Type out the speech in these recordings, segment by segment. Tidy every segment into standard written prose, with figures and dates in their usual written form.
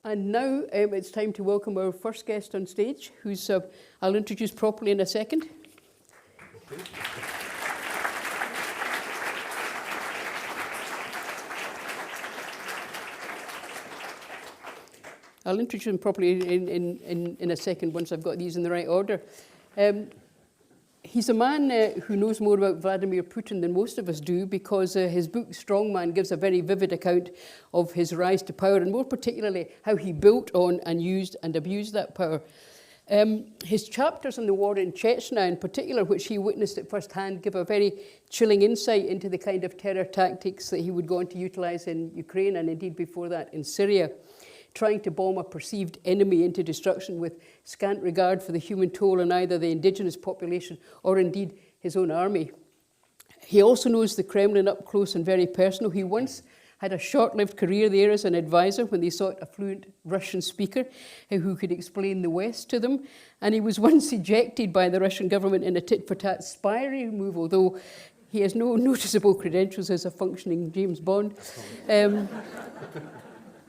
And now it's time to welcome our first guest on stage, who's I'll introduce properly in a second. I'll introduce him properly in a second once I've got these in the right order. He's a man who knows more about Vladimir Putin than most of us do, because his book Strongman gives a very vivid account of his rise to power, and more particularly how he built on and used and abused that power. His chapters on the war in Chechnya in particular, which he witnessed at first hand, give a very chilling insight into the kind of terror tactics that he would go on to utilise in Ukraine, and indeed before that in Syria, trying to bomb a perceived enemy into destruction with scant regard for the human toll on either the indigenous population or indeed his own army. He also knows the Kremlin up close and very personal. He once had a short-lived career there as an advisor when they sought a fluent Russian speaker who could explain the West to them. And he was once ejected by the Russian government in a tit-for-tat spy move, although he has no noticeable credentials as a functioning James Bond.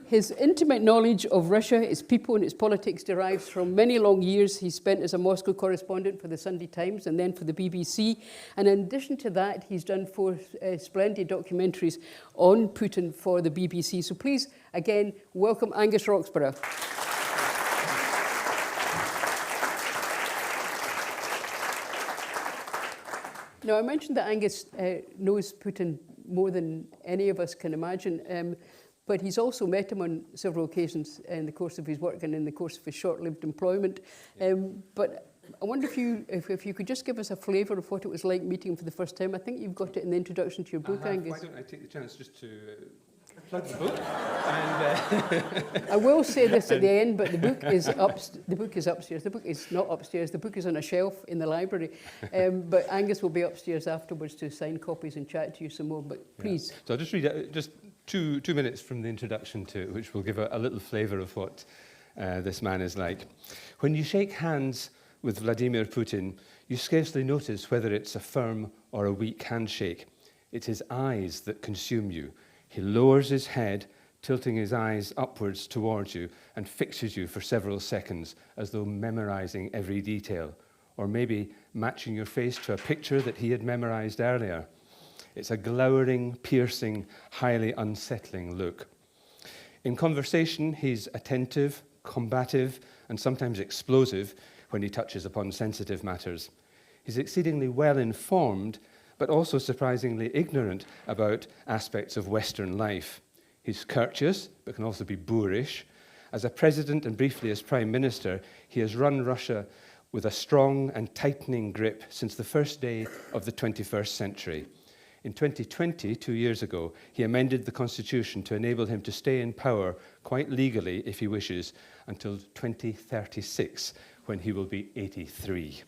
His intimate knowledge of Russia, its people and its politics derives from many long years he spent as a Moscow correspondent for the Sunday Times and then for the BBC. And in addition to that, he's done 4 splendid documentaries on Putin for the BBC. So please, again, welcome Angus Roxburgh. Now, I mentioned that Angus knows Putin more than any of us can imagine. But he's also met him on several occasions in the course of his work and in the course of his short-lived employment. But I wonder if you could just give us a flavour of what it was like meeting him for the first time. I think you've got it in the introduction to your book, Angus. Why don't I take the chance just to plug the book? And, I will say this at the end, but the book is upstairs. The book is not upstairs. The book is on a shelf in the library. But Angus will be upstairs afterwards to sign copies and chat to you some more. But please. Yeah. So I'll just read just two minutes from the introduction to it, which will give a little flavour of what this man is like. When you shake hands with Vladimir Putin, you scarcely notice whether it's a firm or a weak handshake. It's his eyes that consume you. He lowers his head, tilting his eyes upwards towards you, and fixes you for several seconds, as though memorising every detail, or maybe matching your face to a picture that he had memorised earlier. It's a glowering, piercing, highly unsettling look. In conversation, he's attentive, combative, and sometimes explosive when he touches upon sensitive matters. He's exceedingly well informed, but also surprisingly ignorant about aspects of Western life. He's courteous, but can also be boorish. As a president and briefly as prime minister, he has run Russia with a strong and tightening grip since the first day of the 21st century. In 2020, 2 years ago, he amended the constitution to enable him to stay in power quite legally, if he wishes, until 2036, when he will be 83.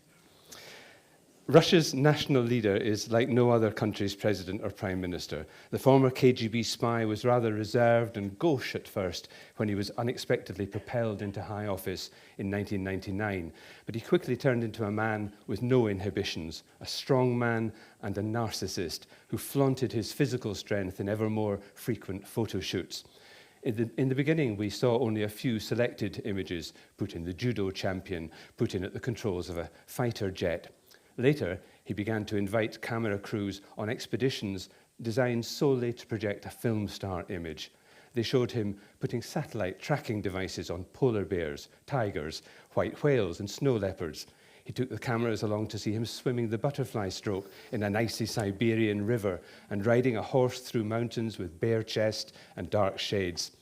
Russia's national leader is like no other country's president or prime minister. The former KGB spy was rather reserved and gauche at first when he was unexpectedly propelled into high office in 1999. But he quickly turned into a man with no inhibitions, a strong man and a narcissist who flaunted his physical strength in ever more frequent photo shoots. In the beginning, we saw only a few selected images: Putin, the judo champion, Putin at the controls of a fighter jet. Later, he began to invite camera crews on expeditions designed solely to project a film star image. They showed him putting satellite tracking devices on polar bears, tigers, white whales, and snow leopards. He took the cameras along to see him swimming the butterfly stroke in an icy Siberian river and riding a horse through mountains with bare chest and dark shades.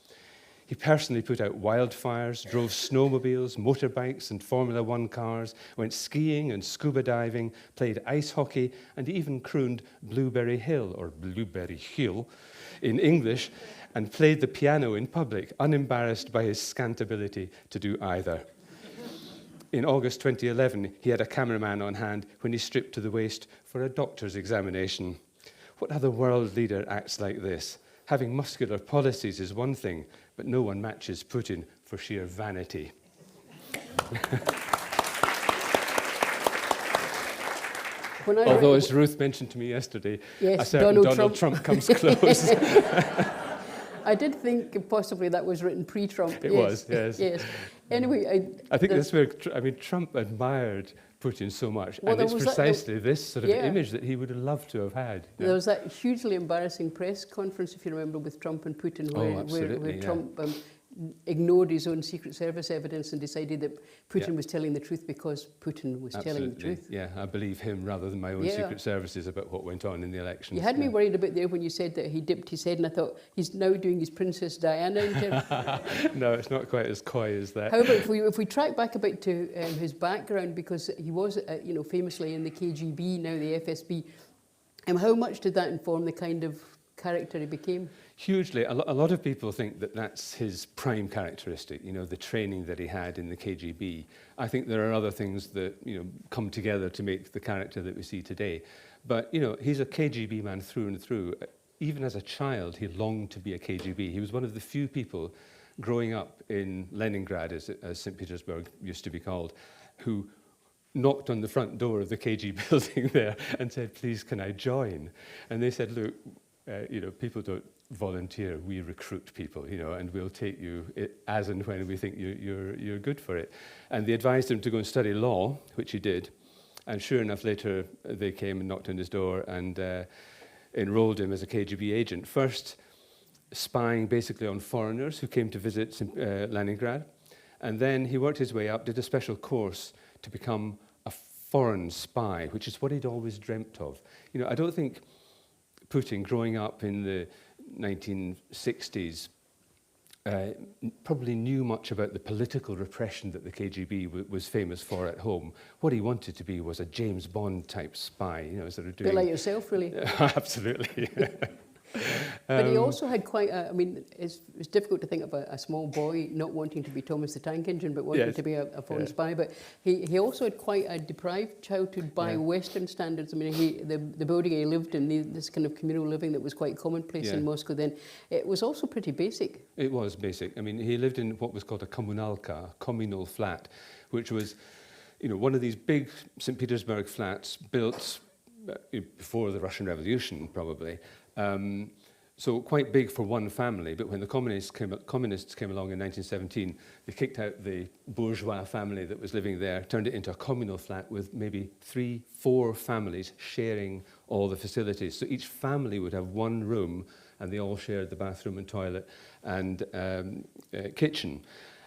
He personally put out wildfires, drove snowmobiles, motorbikes and Formula One cars, went skiing and scuba diving, played ice hockey, and even crooned Blueberry Hill, or Blueberry Hill, in English, and played the piano in public, unembarrassed by his scant ability to do either. In August 2011, he had a cameraman on hand when he stripped to the waist for a doctor's examination. What other world leader acts like this? Having muscular policies is one thing, but no one matches Putin for sheer vanity. Although, as Ruth mentioned to me yesterday, yes, a certain Donald Trump comes close. I did think possibly that was written pre-Trump. It yes. was, yes. Yes. Anyway, I think that's where, Trump admired Putin so much, Well, and it's there was precisely this sort of yeah. image that he would have loved to have had. there was that hugely embarrassing press conference, if you remember, with Trump and Putin, where, absolutely, where yeah. Trump ignored his own Secret Service evidence and decided that Putin Yeah. was telling the truth because Putin was telling the truth. Yeah, I believe him rather than my own Yeah. Secret Services about what went on in the elections. You had me Yeah. worried a bit there when you said that he dipped his head, and I thought he's now doing his Princess Diana impression. No, it's not quite as coy as that. However, if we track back a bit to his background, because he was, famously in the KGB, now the FSB, how much did that inform the kind of character he became? Hugely. A lot of people think that that's his prime characteristic, the training that he had in the KGB. I think there are other things that, come together to make the character that we see today. But, he's a KGB man through and through. Even as a child, he longed to be a KGB. He was one of the few people growing up in Leningrad, as St. Petersburg used to be called, who knocked on the front door of the KG building there and said, "Please, can I join?" And they said, "Look, people don't volunteer, we recruit people, and we'll take you as and when we think you're good for it." And they advised him to go and study law, which he did. And sure enough, later they came and knocked on his door and enrolled him as a KGB agent. First, spying basically on foreigners who came to visit Leningrad. And then he worked his way up, did a special course to become a foreign spy, which is what he'd always dreamt of. I don't think Putin, growing up in the 1960s, probably knew much about the political repression that the KGB was famous for at home. What he wanted to be was a James Bond type spy, sort of doing... A bit like yourself, really. Absolutely. But he also had quite it's difficult to think of a small boy not wanting to be Thomas the Tank Engine, but wanting to be a foreign spy. But he also had quite a deprived childhood by Western standards. I mean, the building he lived in, this kind of communal living that was quite commonplace in Moscow then, it was also pretty basic. It was basic. I mean, he lived in what was called a kommunalka, a communal flat, which was, one of these big St. Petersburg flats built before the Russian Revolution, probably. So quite big for one family, but when the communists came along in 1917, they kicked out the bourgeois family that was living there, turned it into a communal flat with maybe 3-4 families sharing all the facilities. So each family would have one room, and they all shared the bathroom and toilet and kitchen.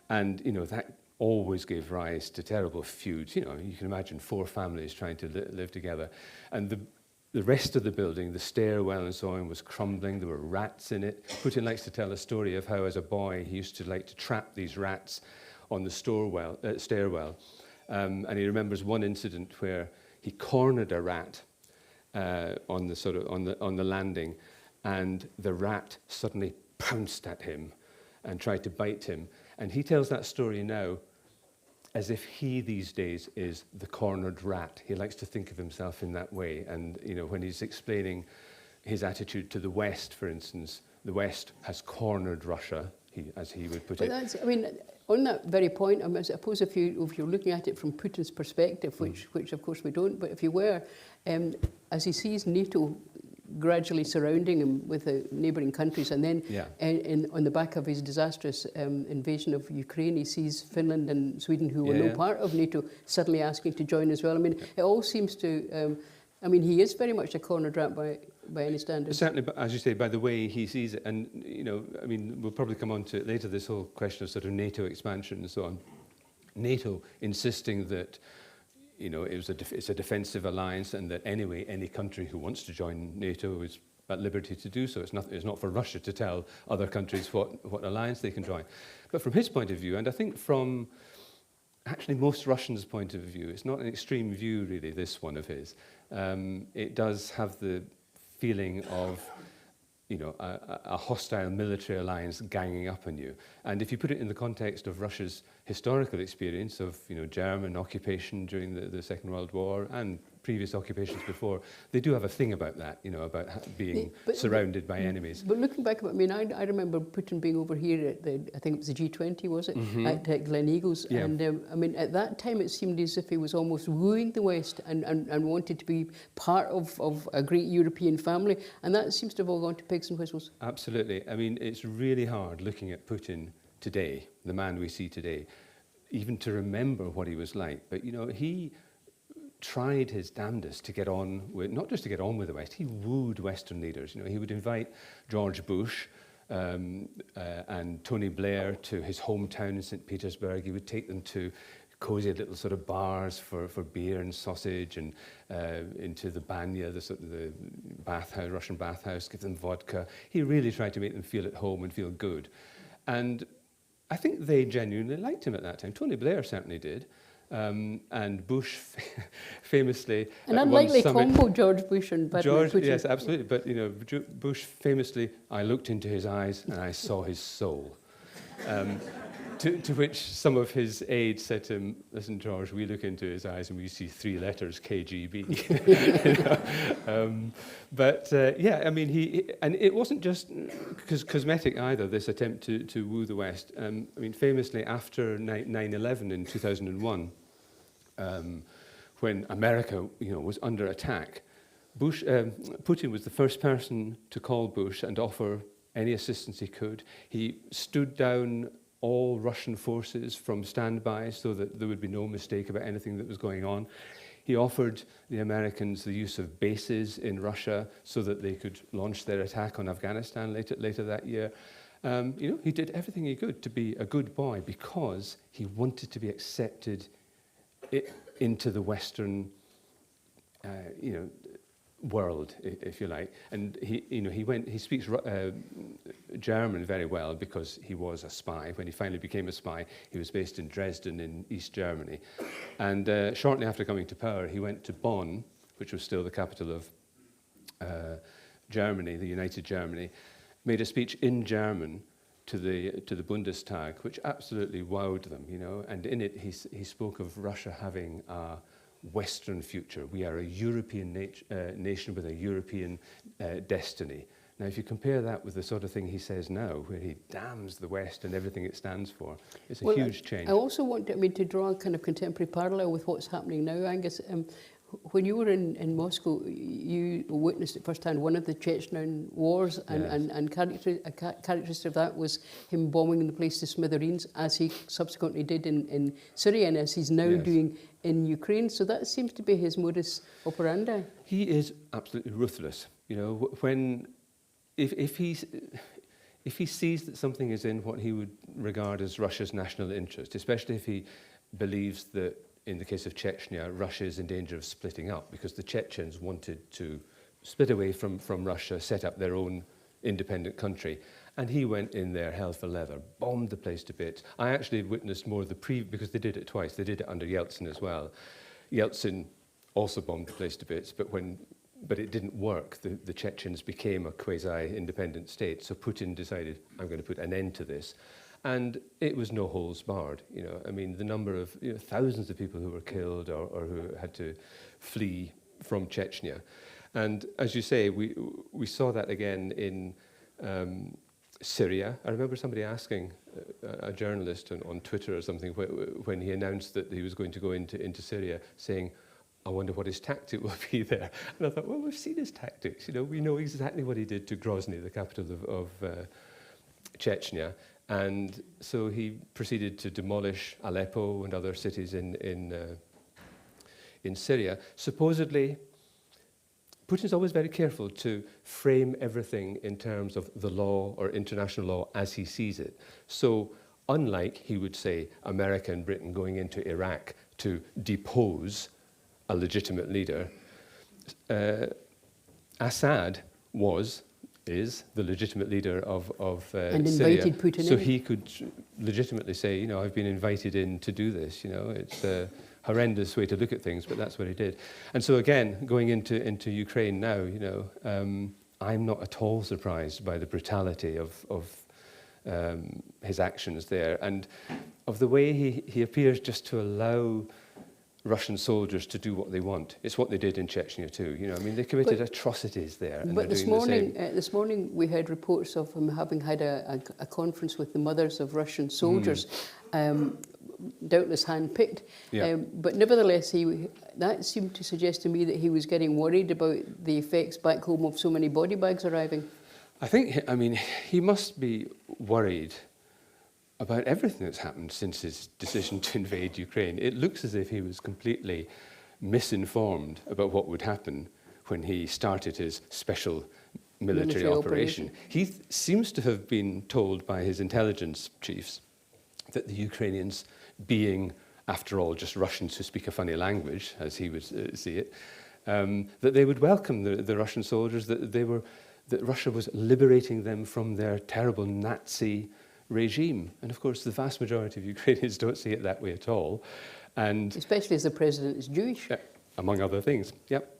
And, that always gave rise to terrible feuds. You can imagine 4 families trying to live together. And the rest of the building, the stairwell and so on, was crumbling. There were rats in it. Putin likes to tell a story of how, as a boy, he used to like to trap these rats on the stairwell. And he remembers one incident where he cornered a rat on the landing, and the rat suddenly pounced at him and tried to bite him. And he tells that story now as if he these days is the cornered rat. He likes to think of himself in that way. And, when he's explaining his attitude to the West, for instance, the West has cornered Russia, as he would put it. On that very point, I suppose if you're looking at it from Putin's perspective, which of course we don't, but if you were, as he sees NATO gradually surrounding him with the neighbouring countries, and then on the back of his disastrous invasion of Ukraine, he sees Finland and Sweden, who were no part of NATO, suddenly asking to join as well. I mean, it all seems to... he is very much a cornered rat by any standards. Certainly, but as you say, by the way he sees it, and, we'll probably come on to it later, this whole question of sort of NATO expansion and so on. NATO insisting that it's a defensive alliance, and that anyway, any country who wants to join NATO is at liberty to do so. It's not for Russia to tell other countries what alliance they can join. But from his point of view, and I think from actually most Russians' point of view, it's not an extreme view really, this one of his. It does have the feeling of a hostile military alliance ganging up on you. And if you put it in the context of Russia's historical experience of, German occupation during the Second World War, and previous occupations before, they do have a thing about that, you know, about being surrounded by enemies. But looking back, I mean, I remember Putin being over here at I think it was the G20, was it, at Gleneagles? Yeah. And I mean, at that time it seemed as if he was almost wooing the West and wanted to be part of a great European family, and that seems to have all gone to pigs and whistles. Absolutely. I mean, it's really hard looking at Putin today, the man we see today, even to remember what he was like. But, you know, he tried his damnedest to get on with, not just to get on with the West, he wooed Western leaders. You know, he would invite George Bush and Tony Blair to his hometown in St. Petersburg. He would take them to cozy little sort of bars for beer and sausage, and into the banya, the sort of the bathhouse, Russian bathhouse, give them vodka. He really tried to make them feel at home and feel good. And I think they genuinely liked him at that time. Tony Blair certainly did. And Bush famously... An unlikely combo, George Bush and Vladimir Putin. Yes, absolutely. But, you know, Bush famously, I looked into his eyes and I saw his soul. To which some of his aides said to him, listen, George, we look into his eyes and we see 3 letters, KGB. Yeah, I mean, and it wasn't just cosmetic either, this attempt to woo the West. I mean, famously, after 9/11 in 2001, when America, you know, was under attack, Putin was the first person to call Bush and offer any assistance he could. He stood down all Russian forces from standby so that there would be no mistake about anything that was going on. He offered the Americans the use of bases in Russia so that they could launch their attack on Afghanistan later that year. You know, he did everything he could to be a good boy because he wanted to be accepted into the Western, you know, world, if you like. And he speaks German very well because he was a spy. When he finally became a spy, he was based in Dresden in East Germany. And shortly after coming to power, he went to Bonn, which was still the capital of Germany, the United Germany, made a speech in German to the Bundestag, which absolutely wowed them, you know. And in it, he spoke of Russia having a Western future. We are a European nation with a European destiny. Now, if you compare that with the sort of thing he says now, where he damns the West and everything it stands for, it's a huge change. I also want to draw a kind of contemporary parallel with what's happening now, Angus. When you were in Moscow, you witnessed at first hand one of the Chechen wars, and characteristic of that was him bombing the place to smithereens, as he subsequently did in Syria and as he's now doing in Ukraine. So that seems to be his modus operandi. He is absolutely ruthless. You know, if he sees that something is in what he would regard as Russia's national interest, especially if he believes that, in the case of Chechnya, Russia is in danger of splitting up because the Chechens wanted to split away from Russia, set up their own independent country. And he went in there hell for leather, bombed the place to bits. I actually witnessed more of because they did it twice. They did it under Yeltsin as well. Yeltsin also bombed the place to bits, but it didn't work. The Chechens became a quasi-independent state. So Putin decided, I'm going to put an end to this. And it was no holds barred. You know, I mean, the number of thousands of people who were killed or who had to flee from Chechnya. And as you say, we saw that again in Syria. I remember somebody asking a journalist on Twitter or something when he announced that he was going to go into Syria, saying, I wonder what his tactic will be there. And I thought, well, we've seen his tactics. You know, we know exactly what he did to Grozny, the capital of Chechnya. And so he proceeded to demolish Aleppo and other cities in Syria. Supposedly, Putin's always very careful to frame everything in terms of the law or international law as he sees it. So unlike, he would say, America and Britain going into Iraq to depose a legitimate leader, Assad is the legitimate leader of and Syria. Invited Putin so in. he could legitimately say, you know, I've been invited in to do this. You know, it's a horrendous way to look at things, but that's what he did. And so again, going into Ukraine now, you know, I'm not at all surprised by the brutality of his actions there, and of the way he appears just to allow Russian soldiers to do what they want. It's what they did in Chechnya too. You know, I mean, they committed atrocities there. And but they're doing this morning we heard reports of him having had a conference with the mothers of Russian soldiers, doubtless hand-picked. Yeah. But nevertheless, that seemed to suggest to me that he was getting worried about the effects back home of so many body bags arriving. I think, I mean, he must be worried about everything that's happened since his decision to invade Ukraine. It looks as if he was completely misinformed about what would happen when he started his special military operation. He seems to have been told by his intelligence chiefs that the Ukrainians, being, after all, just Russians who speak a funny language, as he would see it, that they would welcome the Russian soldiers, that Russia was liberating them from their terrible Nazi regime. And of course, the vast majority of Ukrainians don't see it that way at all. And especially as the president is Jewish. Among other things, yep.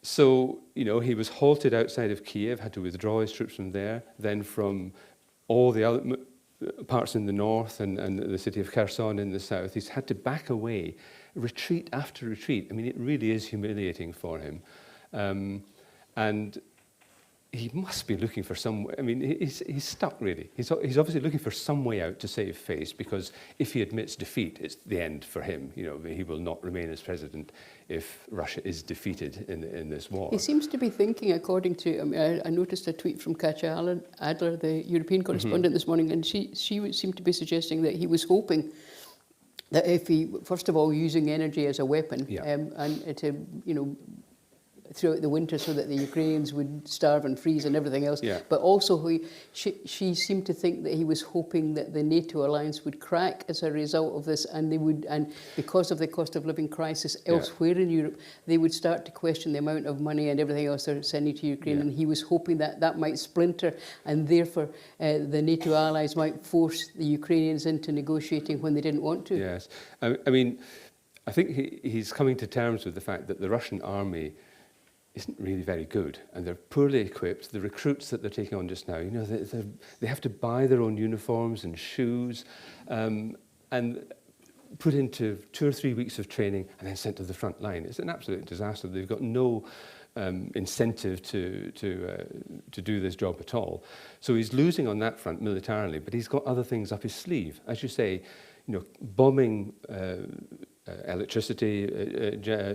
So, you know, he was halted outside of Kiev, had to withdraw his troops from there, then from all the other parts in the north and the city of Kherson in the south. He's had to back away, retreat after retreat. I mean, it really is humiliating for him. And he must be looking for some. I mean, he's stuck really. He's obviously looking for some way out to save face, because if he admits defeat, it's the end for him. You know, he will not remain as president if Russia is defeated in this war. He seems to be thinking, according to. I mean, I noticed a tweet from Katja Adler, the European correspondent, this morning, and she seemed to be suggesting that he was hoping that if he, first of all, using energy as a weapon, and to, you know, throughout the winter so that the Ukrainians would starve and freeze and everything else. Yeah. But also she seemed to think that he was hoping that the NATO alliance would crack as a result of this, and they would, and because of the cost of living crisis elsewhere in Europe, they would start to question the amount of money and everything else they're sending to Ukraine. And he was hoping that that might splinter, and therefore the NATO allies might force the Ukrainians into negotiating when they didn't want to. Yes. I mean, I think he's coming to terms with the fact that the Russian army isn't really very good, and they're poorly equipped. The recruits that they're taking on just now, you know, they have to buy their own uniforms and shoes, and put into 2 or 3 weeks of training and then sent to the front line. It's an absolute disaster. They've got no incentive to do this job at all. So he's losing on that front militarily, but he's got other things up his sleeve. As you say, you know, bombing electricity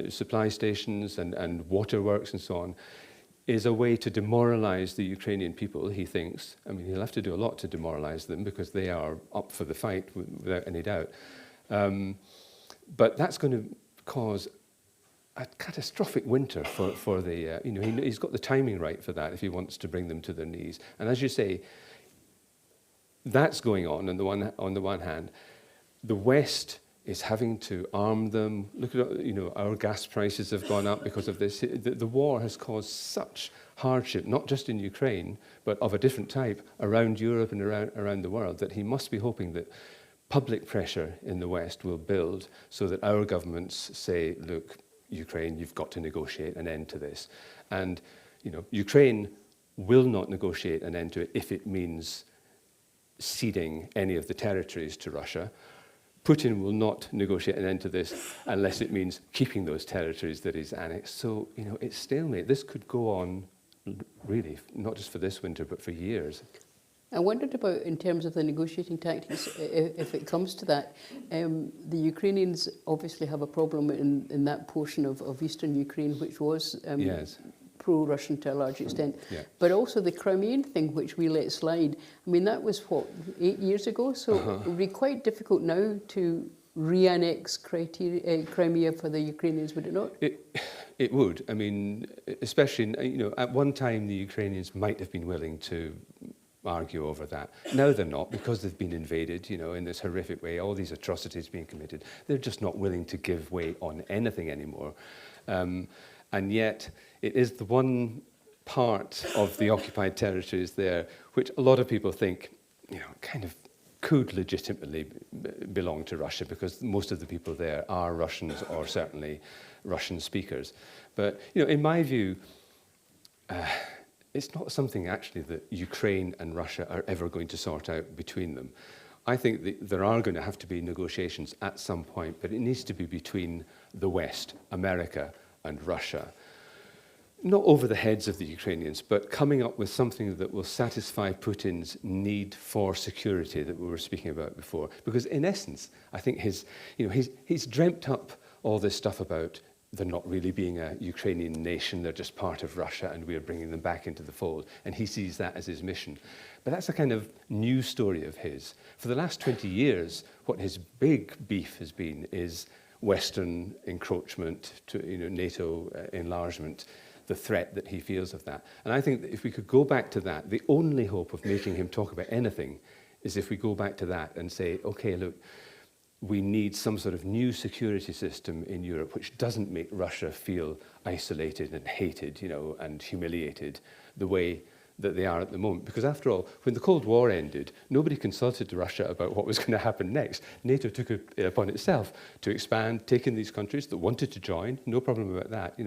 supply stations and waterworks and so on is a way to demoralize the Ukrainian people, he thinks. I mean, he'll have to do a lot to demoralize them because they are up for the fight without any doubt. But that's going to cause a catastrophic winter for the, you know, he's got the timing right for that if he wants to bring them to their knees. And as you say, that's going on the one hand. The West is having to arm them. Look at, you know, our gas prices have gone up because of this. The war has caused such hardship, not just in Ukraine, but of a different type around Europe and around the world, that he must be hoping that public pressure in the West will build so that our governments say, look, Ukraine, you've got to negotiate an end to this. And, you know, Ukraine will not negotiate an end to it if it means ceding any of the territories to Russia. Putin will not negotiate an end to this unless it means keeping those territories that he's annexed. So, you know, it's stalemate. This could go on, really, not just for this winter, but for years. I wondered about, in terms of the negotiating tactics, if it comes to that. The Ukrainians obviously have a problem in that portion of eastern Ukraine, which was pro-Russian to a large extent. Yeah. But also the Crimean thing, which we let slide. I mean, that was, what, 8 years ago? So it would be quite difficult now to re-annex Crimea for the Ukrainians, would it not? It would. I mean, especially, you know, at one time the Ukrainians might have been willing to argue over that. Now they're not, because they've been invaded, you know, in this horrific way, all these atrocities being committed. They're just not willing to give way on anything anymore. And yet, it is the one part of the occupied territories there which a lot of people think, you know, kind of could legitimately belong to Russia, because most of the people there are Russians or certainly Russian speakers. But, you know, in my view, it's not something actually that Ukraine and Russia are ever going to sort out between them. I think that there are going to have to be negotiations at some point, but it needs to be between the West, America, and Russia. Not over the heads of the Ukrainians, but coming up with something that will satisfy Putin's need for security that we were speaking about before. Because in essence, I think he's dreamt up all this stuff about there not really being a Ukrainian nation, they're just part of Russia and we're bringing them back into the fold. And he sees that as his mission. But that's a kind of new story of his. For the last 20 years, what his big beef has been is Western encroachment, to NATO enlargement, the threat that he feels of that. And I think that if we could go back to that, the only hope of making him talk about anything is if we go back to that and say, okay, look, we need some sort of new security system in Europe which doesn't make Russia feel isolated and hated, and humiliated the way that they are at the moment. Because after all, when the Cold War ended, nobody consulted Russia about what was going to happen next. NATO took it upon itself to expand, take in these countries that wanted to join, no problem about that,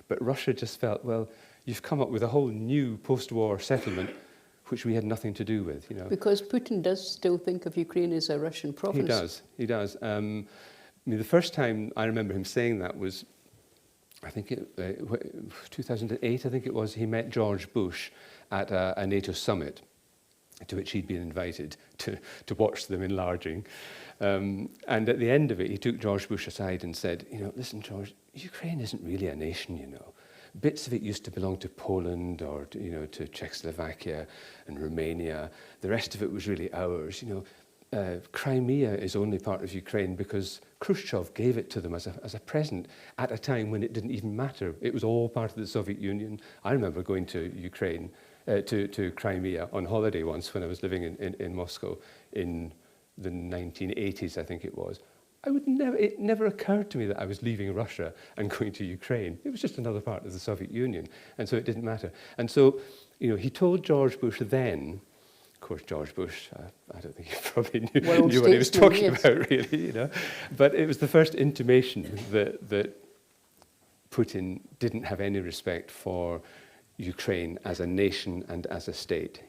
But Russia just felt, well, you've come up with a whole new post-war settlement which we had nothing to do with, Because Putin does still think of Ukraine as a Russian province. He does. The first time I remember him saying that was, I think 2008, I think it was, he met George Bush at a NATO summit to which he'd been invited to watch them enlarging. And at the end of it, he took George Bush aside and said, listen, George, Ukraine isn't really a nation, Bits of it used to belong to Poland or, to Czechoslovakia and Romania. The rest of it was really ours, Crimea is only part of Ukraine because Khrushchev gave it to them as a present at a time when it didn't even matter. It was all part of the Soviet Union. I remember going to Ukraine, to Crimea on holiday once when I was living in Moscow in the 1980s, I think it was. It never occurred to me that I was leaving Russia and going to Ukraine. It was just another part of the Soviet Union, and so it didn't matter. And so, he told George Bush then. Of course, George Bush, I don't think he probably knew what he was talking about, really, But it was the first intimation that Putin didn't have any respect for Ukraine as a nation and as a state,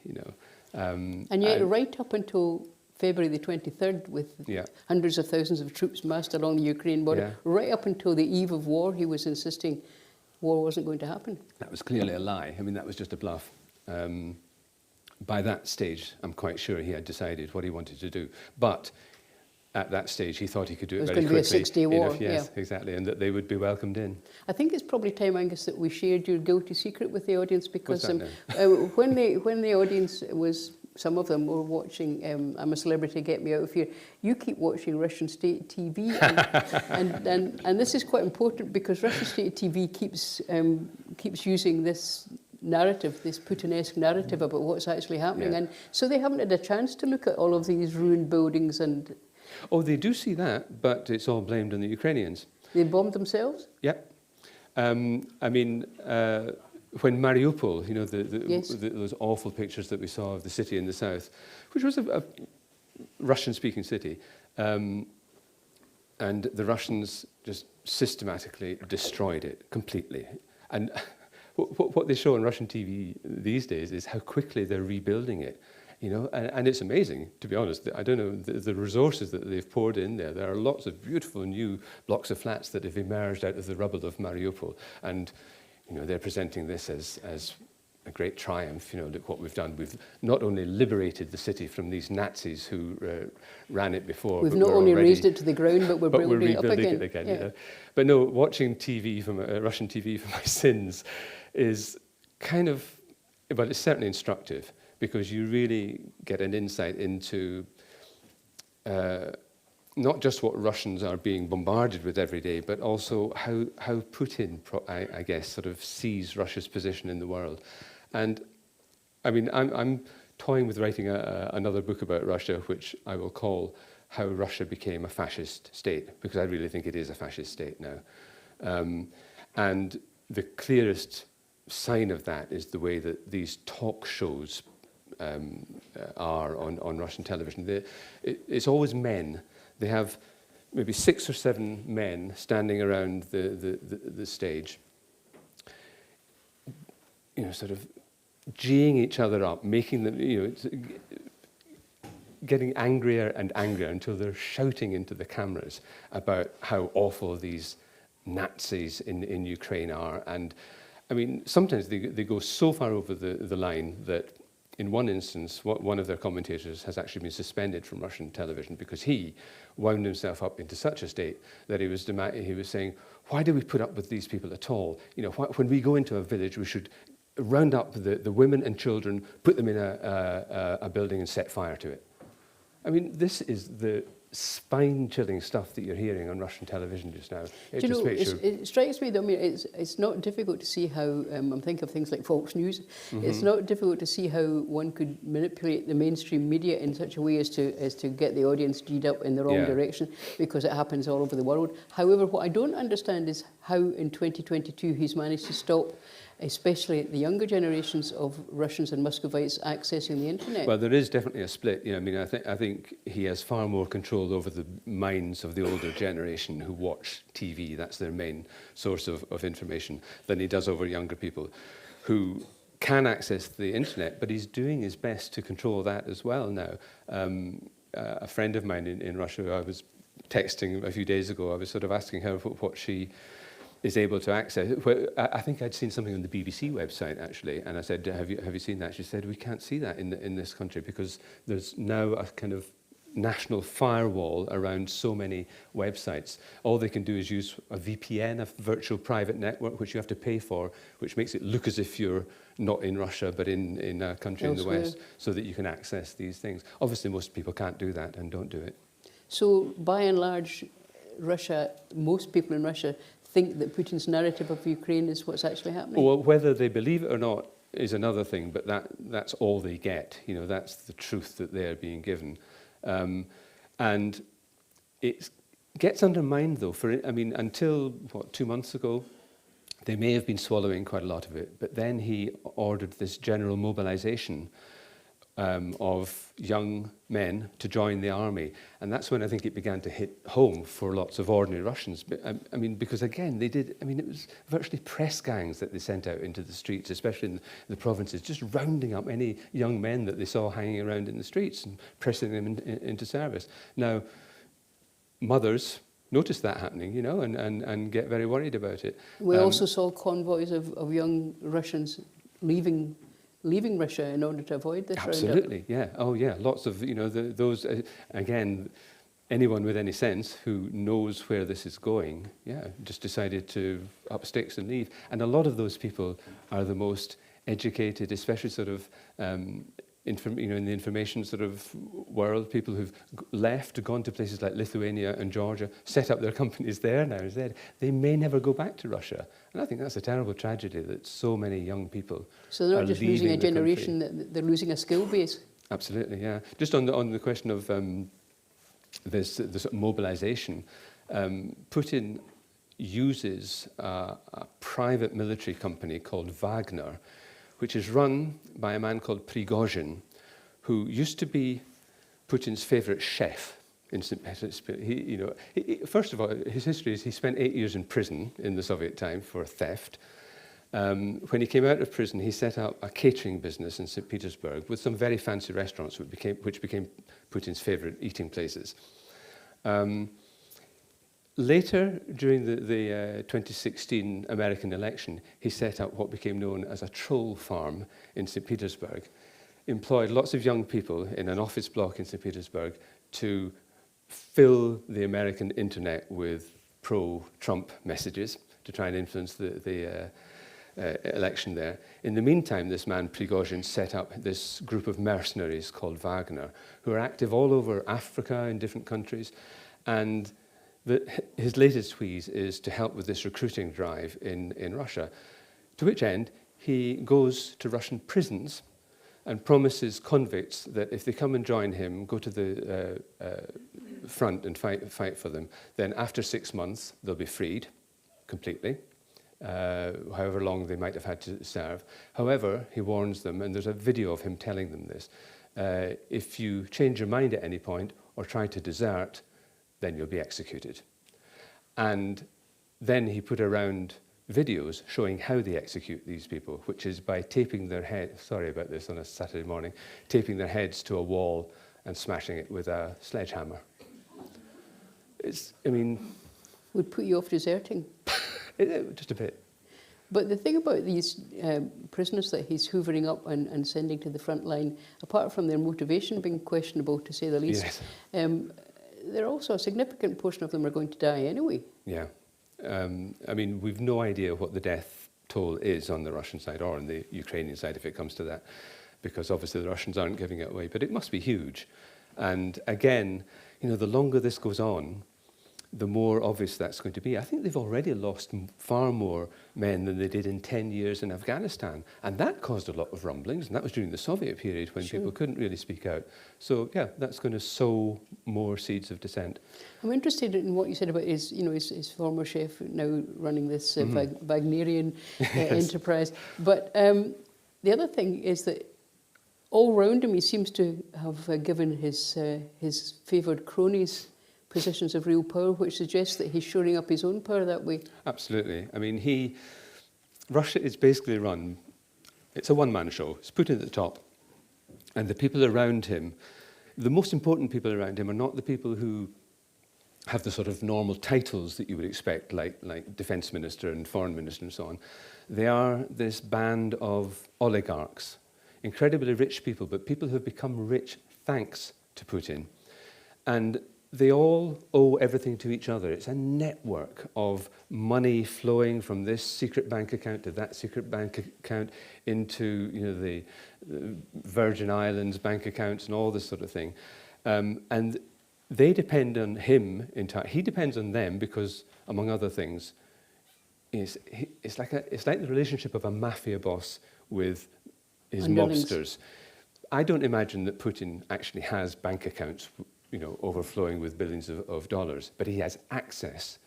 And yet, right up until February the 23rd, with hundreds of thousands of troops massed along the Ukraine border, right up until the eve of war, he was insisting war wasn't going to happen. That was clearly a lie. That was just a bluff. By that stage, I'm quite sure he had decided what he wanted to do. But at that stage, he thought he could do it very quickly. It was going to be a 6-day war. Yes, exactly, and that they would be welcomed in. I think it's probably time, Angus, that we shared your guilty secret with the audience, because when the audience was, some of them were watching I'm a Celebrity, Get Me Out of Here, you keep watching Russian state TV, and this is quite important because Russian state TV keeps using this narrative, this Putin-esque narrative about what's actually happening, and so they haven't had a chance to look at all of these ruined buildings and... Oh, they do see that, but it's all blamed on the Ukrainians. They bombed themselves? Yep. When Mariupol, those awful pictures that we saw of the city in the south, which was a Russian-speaking city, and the Russians just systematically destroyed it completely. And what they show on Russian TV these days is how quickly they're rebuilding it. And it's amazing, to be honest. I don't know, the resources that they've poured in there. There are lots of beautiful new blocks of flats that have emerged out of the rubble of Mariupol. And, they're presenting this as a great triumph. Look what we've done. We've not only liberated the city from these Nazis who ran it before. We've not only razed it to the ground, but we're building it up again. Yeah. But no, watching TV Russian TV for my sins is kind of, well, it's certainly instructive, because you really get an insight into not just what Russians are being bombarded with every day, but also how Putin, I guess, sort of sees Russia's position in the world. And I'm toying with writing another book about Russia, which I will call How Russia Became a Fascist State, because I really think it is a fascist state now. And the clearest sign of that is the way that these talk shows are on Russian television. It's always men. They have maybe 6 or 7 men standing around the stage, sort of geeing each other up, making them, getting angrier and angrier until they're shouting into the cameras about how awful these Nazis in Ukraine are. And I mean, sometimes they go so far over the line that in one instance, one of their commentators has actually been suspended from Russian television because he wound himself up into such a state that he was saying, why do we put up with these people at all? You know, when we go into a village, we should round up the women and children, put them in a building and set fire to it. I mean, this is the spine-chilling stuff that you're hearing on Russian television just now. It strikes me that, I mean, it's not difficult to see how, I'm thinking of things like Fox News, it's not difficult to see how one could manipulate the mainstream media in such a way as to get the audience G'd up in the wrong direction, because it happens all over the world. However, what I don't understand is how in 2022 he's managed to stop especially the younger generations of Russians and Muscovites accessing the internet. Well, there is definitely a split. You know, I mean, I think he has far more control over the minds of the older generation who watch TV. That's their main source of information, than he does over younger people who can access the internet, but he's doing his best to control that as well now. A friend of mine in Russia, who I was texting a few days ago, I was sort of asking her what she is able to access. I think I'd seen something on the BBC website actually, and I said, have you seen that? She said, we can't see that in this country because there's now a kind of national firewall around so many websites. All they can do is use a VPN, a virtual private network, which you have to pay for, which makes it look as if you're not in Russia but in a country elsewhere in the West, so that you can access these things. Obviously most people can't do that and don't do it. So by and large, most people in Russia think that Putin's narrative of Ukraine is what's actually happening? Well, whether they believe it or not is another thing, but that's all they get. You know, that's the truth that they're being given. And it gets undermined, though. Until, 2 months ago, they may have been swallowing quite a lot of it, but then he ordered this general mobilization of young men to join the army. And that's when I think it began to hit home for lots of ordinary Russians. But, because again, it was virtually press gangs that they sent out into the streets, especially in the provinces, just rounding up any young men that they saw hanging around in the streets and pressing them into service. Now, mothers notice that happening, you know, and get very worried about it. We also saw convoys of young Russians leaving Russia in order to avoid this roundup. Absolutely, yeah. Oh, yeah. Lots of, you know, those, again, anyone with any sense who knows where this is going, just decided to up sticks and leave. And a lot of those people are the most educated, especially sort of, in the information sort of world, people who've gone to places like Lithuania and Georgia, set up their companies there now instead. They may never go back to Russia. And I think that's a terrible tragedy that so many young people So they're not just losing a generation, they're losing a skill base. Absolutely, yeah. Just on the question of this mobilization, Putin uses a private military company called Wagner, which is run by a man called Prigozhin, who used to be Putin's favorite chef in St. Petersburg. First of all, his history is he spent 8 years in prison in the Soviet time for theft. When he came out of prison, he set up a catering business in St. Petersburg with some very fancy restaurants, which became Putin's favorite eating places. Later, during the 2016 American election, he set up what became known as a troll farm in St. Petersburg, employed lots of young people in an office block in St. Petersburg to fill the American internet with pro-Trump messages to try and influence the election there. In the meantime, this man, Prigozhin, set up this group of mercenaries called Wagner, who are active all over Africa in different countries, and his latest squeeze is to help with this recruiting drive in Russia, to which end he goes to Russian prisons and promises convicts that if they come and join him, go to the front and fight for them, then after 6 months they'll be freed completely, however long they might have had to serve. However, he warns them, and there's a video of him telling them this, if you change your mind at any point or try to desert, then you'll be executed. And then he put around videos showing how they execute these people, which is by taping their head, sorry about this on a Saturday morning, taping their heads to a wall and smashing it with a sledgehammer. I mean... Would put you off deserting. Just a bit. But the thing about these prisoners that he's hoovering up and sending to the front line, apart from their motivation being questionable, to say the least, Yes. there are also a significant portion of them are going to die anyway. Yeah. I mean, we've no idea what the death toll is on the Russian side or on the Ukrainian side, if it comes to that, because obviously the Russians aren't giving it away, but it must be huge. And again, the longer this goes on, the more obvious that's going to be. I think they've already lost far more men than they did in 10 years in Afghanistan. And that caused a lot of rumblings, and that was during the Soviet period when people couldn't really speak out. So, yeah, that's going to sow more seeds of dissent. I'm interested in what you said about his former chef now running this Wagnerian enterprise. But the other thing is that all round him he seems to have given his favoured cronies positions of real power, which suggests that he's shoring up his own power that way. Absolutely. I mean, Russia is basically run, it's a one-man show. It's Putin at the top. And the people around him, the most important people around him are not the people who have the sort of normal titles that you would expect, like defense minister and foreign minister and so on. They are this band of oligarchs, incredibly rich people, but people who have become rich thanks to Putin. And they all owe everything to each other. It's a network of money flowing from this secret bank account to that secret bank account into the Virgin Islands bank accounts and all this sort of thing. And they depend on him entirely. He depends on them because, among other things, it's like the relationship of a mafia boss with his mobsters. I don't imagine that Putin actually has bank accounts overflowing with billions of dollars, but he has access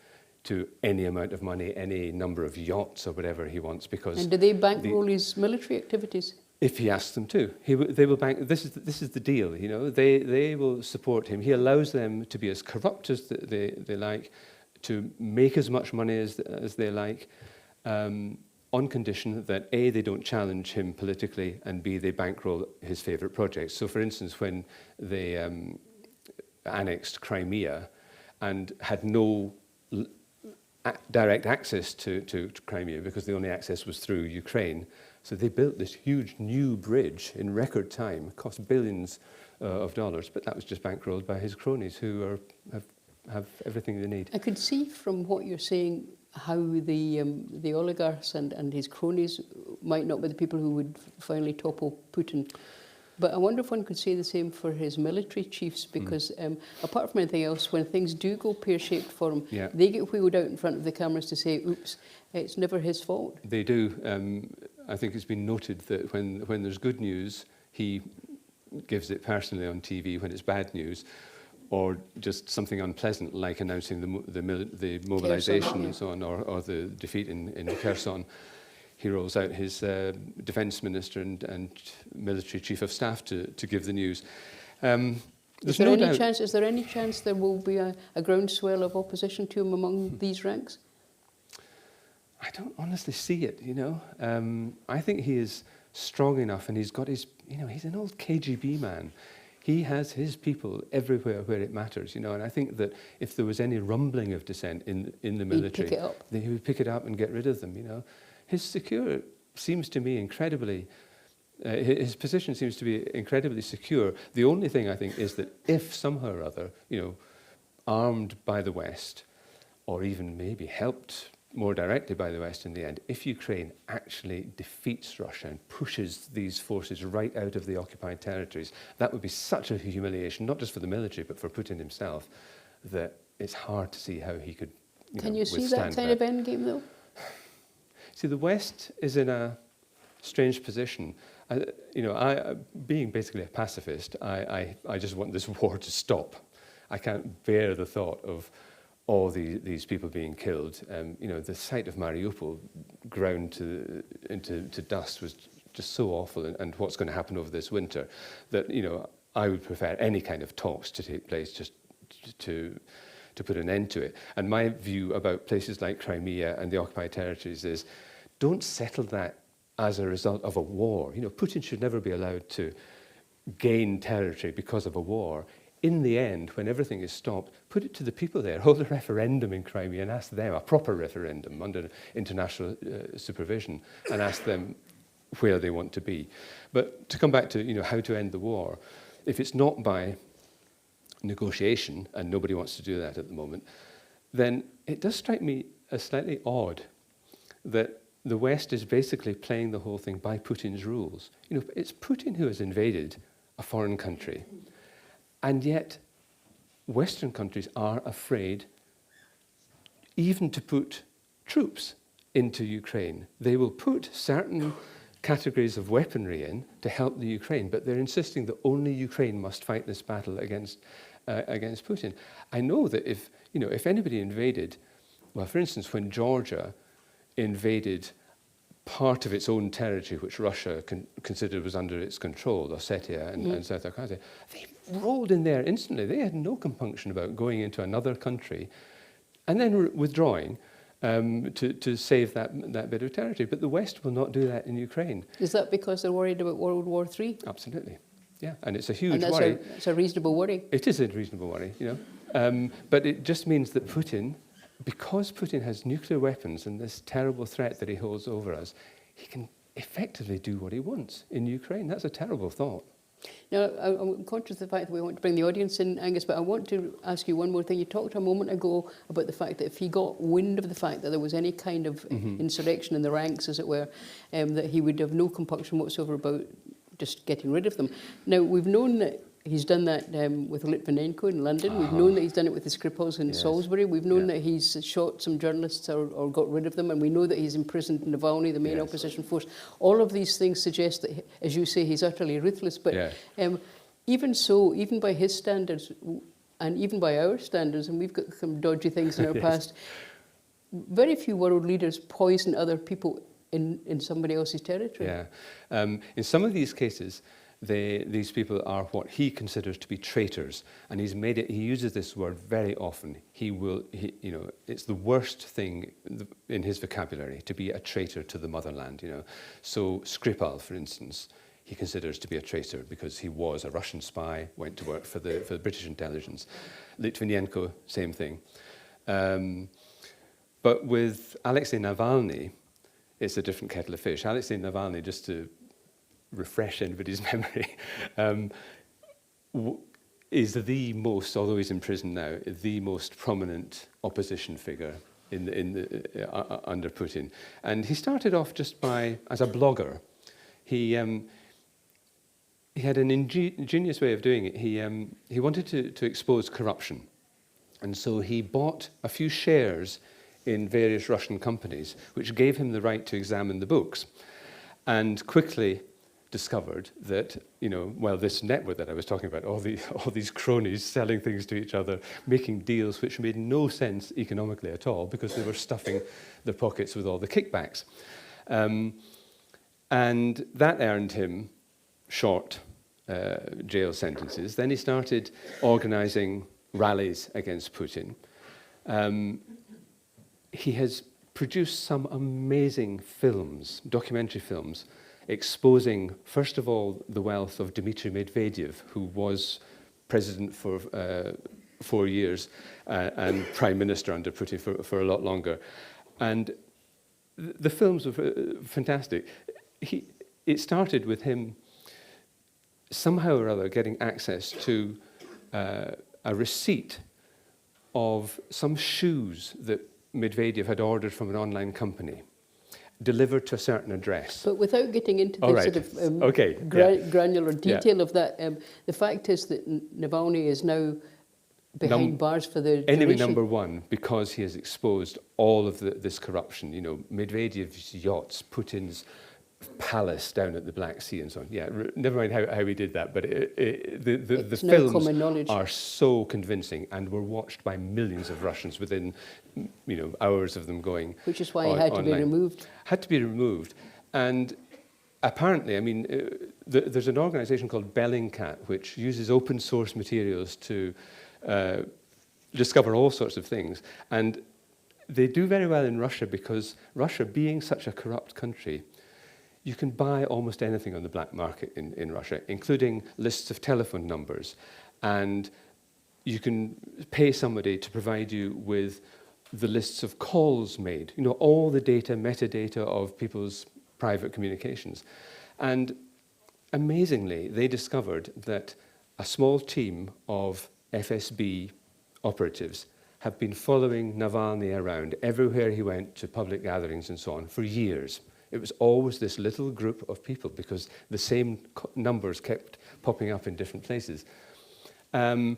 to any amount of money, any number of yachts or whatever he wants, because... And do they bankroll his military activities? If he asks them to. They will bank... This is the deal, They will support him. He allows them to be as corrupt as they like, to make as much money as they like, on condition that A, they don't challenge him politically, and B, they bankroll his favourite projects. So, for instance, when they... annexed Crimea and had no direct access to Crimea because the only access was through Ukraine. So they built this huge new bridge in record time, cost billions of dollars, but that was just bankrolled by his cronies who have everything they need. I could see from what you're saying how the oligarchs and his cronies might not be the people who would finally topple Putin. But I wonder if one could say the same for his military chiefs, because apart from anything else, when things do go pear-shaped for him, they get wheeled out in front of the cameras to say, oops, it's never his fault. They do. I think it's been noted that when there's good news, he gives it personally on TV. When it's bad news, or just something unpleasant, like announcing the mobilization and so on, or the defeat in Kherson, he rolls out his defence minister and military chief of staff to give the news. Is there any chance there will be a groundswell of opposition to him among these ranks? I don't honestly see it, I think he is strong enough, and he's got his, he's an old KGB man. He has his people everywhere where it matters, and I think that if there was any rumbling of dissent in the military, he would pick it up and get rid of them, His seems to me incredibly, his position seems to be incredibly secure. The only thing I think is that if somehow or other, armed by the West, or even maybe helped more directly by the West in the end, if Ukraine actually defeats Russia and pushes these forces right out of the occupied territories, that would be such a humiliation, not just for the military, but for Putin himself, that it's hard to see how he could Can you see that kind of endgame, though? See, the West is in a strange position. Being basically a pacifist, I just want this war to stop. I can't bear the thought of all these people being killed. The sight of Mariupol ground into dust was just so awful, and what's going to happen over this winter, that I would prefer any kind of talks to take place just to put an end to it. And my view about places like Crimea and the occupied territories is, don't settle that as a result of a war. Putin should never be allowed to gain territory because of a war, in the end, when everything is stopped, put it to the people there. Hold a referendum in Crimea and ask them, a proper referendum under international supervision, and ask them where they want to be. But to come back to how to end the war, if it's not by negotiation, and nobody wants to do that at the moment, then it does strike me as slightly odd that the West is basically playing the whole thing by Putin's rules. It's Putin who has invaded a foreign country. And yet, Western countries are afraid even to put troops into Ukraine. They will put certain categories of weaponry in to help the Ukraine, but they're insisting that only Ukraine must fight this battle against Putin. I know that if anybody invaded, well, for instance, when Georgia invaded part of its own territory, which Russia considered was under its control, Ossetia and South Ossetia, they rolled in there instantly. They had no compunction about going into another country and then withdrawing to save that bit of territory. But the West will not do that in Ukraine. Is that because they're worried about World War III? Absolutely, yeah. And it's a huge and worry. It's a reasonable worry. It is a reasonable worry, but it just means that Putin, because Putin has nuclear weapons and this terrible threat that he holds over us, he can effectively do what he wants in Ukraine. That's a terrible thought. Now, I'm conscious of the fact that we want to bring the audience in, Angus, but I want to ask you one more thing. You talked a moment ago about the fact that if he got wind of the fact that there was any kind of insurrection in the ranks, as it were, that he would have no compunction whatsoever about just getting rid of them. Now, we've known that he's done that with Litvinenko in London. We've known that he's done it with the Skripals in Salisbury. We've known that he's shot some journalists or got rid of them. And we know that he's imprisoned Navalny, the main opposition force. All of these things suggest that, as you say, he's utterly ruthless. But even so, even by his standards and even by our standards, and we've got some dodgy things in our past, very few world leaders poison other people in somebody else's territory. Yeah. In some of these cases, these people are what he considers to be traitors, and he uses this word very often. It's the worst thing in his vocabulary to be a traitor to the motherland. So Skripal, for instance, he considers to be a traitor because he was a Russian spy, went to work for the British intelligence. Litvinenko, same thing. But with Alexei Navalny, it's a different kettle of fish. Alexei Navalny, just to refresh anybody's memory, is the most, although he's in prison now, the most prominent opposition figure under Putin. And he started off just as a blogger. He had an ingenious way of doing it. He wanted to expose corruption. And so he bought a few shares in various Russian companies, which gave him the right to examine the books, and quickly discovered that, this network that I was talking about, all these cronies selling things to each other, making deals which made no sense economically at all because they were stuffing their pockets with all the kickbacks. And that earned him short jail sentences. Then he started organizing rallies against Putin. He has produced some amazing films, documentary films, exposing, first of all, the wealth of Dmitry Medvedev, who was president for 4 years and prime minister under Putin for a lot longer. And the films were fantastic. It started with him somehow or other getting access to a receipt of some shoes that Medvedev had ordered from an online company, delivered to a certain address. But without getting into the sort of granular detail of that, the fact is that Navalny is now behind bars for the enemy duration. number one, because he has exposed all of this corruption. Medvedev's yachts, Putin's palace down at the Black Sea and so on. Yeah, never mind how he did that, but the films are so convincing and were watched by millions of Russians within hours of them going. Which is why he had to be removed. Had to be removed. And apparently, there's an organization called Bellingcat which uses open source materials to discover all sorts of things. And they do very well in Russia because Russia, being such a corrupt country, you can buy almost anything on the black market in Russia, including lists of telephone numbers. And you can pay somebody to provide you with the lists of calls made, you know, all the data, metadata of people's private communications. And amazingly, they discovered that a small team of FSB operatives have been following Navalny around everywhere he went to public gatherings and so on for years. It was always this little group of people because the same numbers kept popping up in different places. And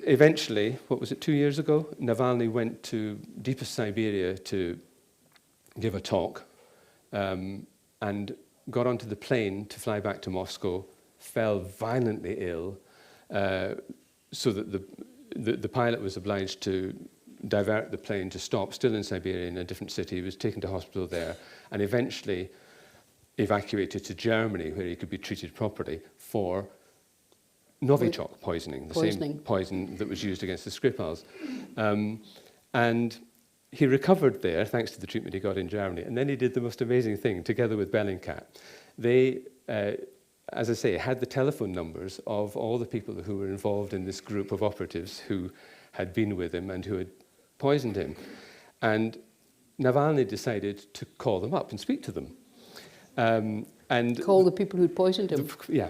eventually, what was it, 2 years ago, Navalny went to deepest Siberia to give a talk and got onto the plane to fly back to Moscow, fell violently ill, so that the pilot was obliged to divert the plane to stop, still in Siberia in a different city. He was taken to hospital there and eventually evacuated to Germany where he could be treated properly for Novichok poisoning, the same poison that was used against the Skripals. And he recovered there thanks to the treatment he got in Germany. And then he did the most amazing thing together with Bellingcat. They, as I say, had the telephone numbers of all the people who were involved in this group of operatives who had been with him and who had poisoned him. And Navalny decided to call them up and speak to them. And call the people who'd poisoned him? Yeah.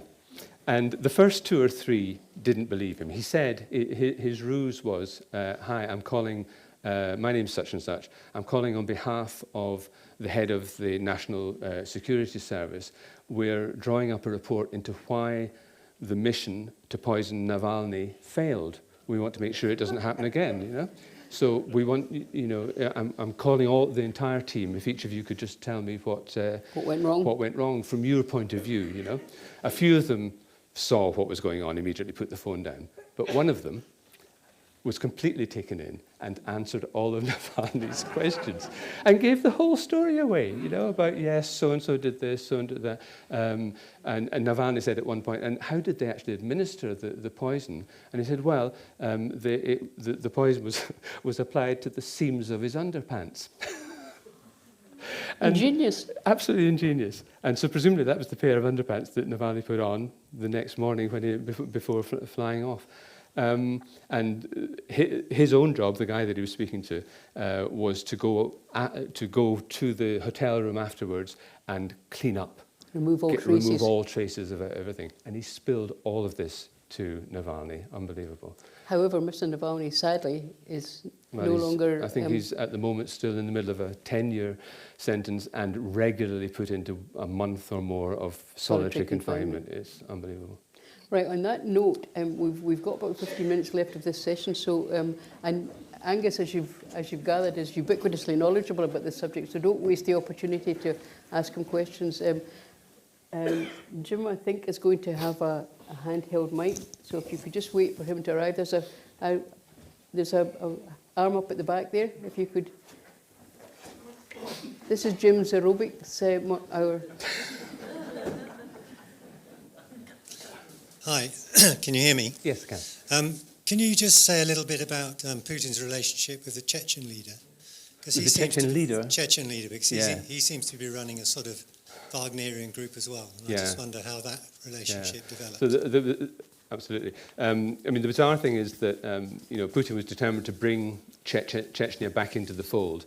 And the first 2 or 3 didn't believe him. He said his ruse was, hi, I'm calling, my name's such and such. I'm calling on behalf of the head of the National Security Service. We're drawing up a report into why the mission to poison Navalny failed. We want to make sure it doesn't happen again, you know? So we want, you know, I'm calling the entire team. If each of you could just tell me what went wrong from your point of view, you know. A few of them saw what was going on, immediately put the phone down. But one of them was completely taken in and answered all of Navalny's questions and gave the whole story away, you know, about, yes, so-and-so did this, so-and-so did that. And Navalny said at one point, and how did they actually administer the poison? And he said, well, the poison was applied to the seams of his underpants. Ingenious. Absolutely ingenious. And so presumably that was the pair of underpants that Navalny put on the next morning before flying off. And his own job, the guy that he was speaking to, was to go to the hotel room afterwards and clean up. Remove all traces of everything. And he spilled all of this to Navalny. Unbelievable. However, Mr. Navalny, sadly, is no longer... I think he's, at the moment, still in the middle of a 10-year sentence and regularly put into a month or more of solitary confinement. It's unbelievable. Right, on that note, we've got about 15 minutes left of this session, so, and Angus, as you've gathered, is ubiquitously knowledgeable about this subject, so don't waste the opportunity to ask him questions. Jim, I think, is going to have a handheld mic, so if you could just wait for him to arrive. There's a arm up at the back there, if you could. This is Jim's aerobics hour. Hi, can you hear me? Yes, I can. Can you just say a little bit about Putin's relationship with the Chechen leader? With the Chechen leader? Chechen leader, because he seems to be running a sort of Wagnerian group as well. And I just wonder how that relationship developed. So absolutely. I mean, the bizarre thing is that Putin was determined to bring Chechnya back into the fold.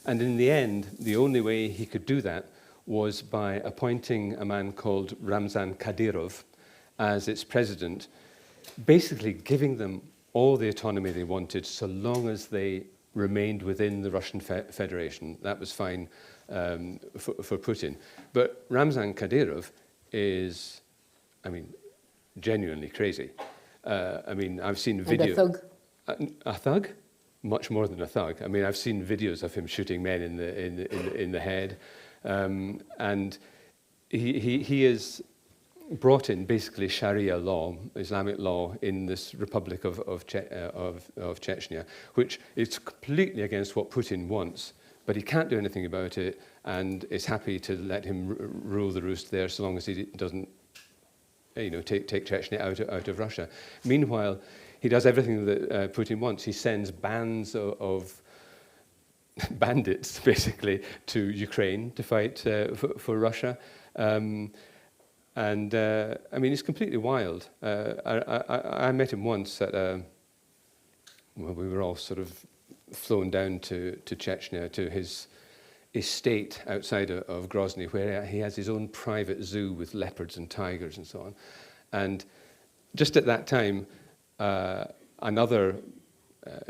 And in the end, the only way he could do that was by appointing a man called Ramzan Kadyrov as its president, basically giving them all the autonomy they wanted so long as they remained within the Russian Federation. That was fine for Putin. But Ramzan Kadyrov is, genuinely crazy. I've seen videos. And a thug? A thug? Much more than a thug. I've seen videos of him shooting men in the head. And he is brought in basically Sharia law, Islamic law, in this Republic of Chechnya, which is completely against what Putin wants, but he can't do anything about it, and is happy to let him rule the roost there so long as he doesn't, take Chechnya out of Russia. Meanwhile, he does everything that Putin wants. He sends bands of bandits, basically, to Ukraine to fight for Russia. I mean, he's completely wild. I met him once at well, we were all sort of flown down to Chechnya, to his estate outside of Grozny, where he has his own private zoo with leopards and tigers and so on. And just at that time, another